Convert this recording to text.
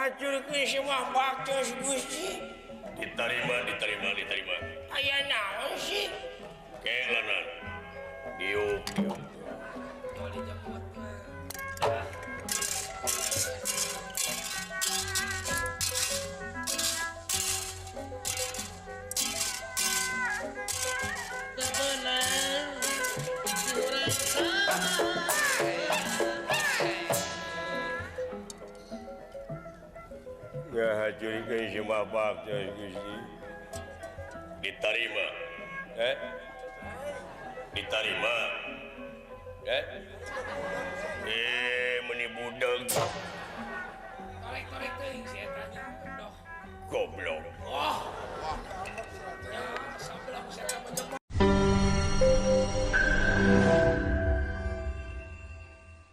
ngahacurkeun semua baktos Gusti. Diterima. Aya naon sih? Kelanan. Diuk. Ngahacurkeun semua baktos Gusti. Diterima. Eh? Diterima. Eh?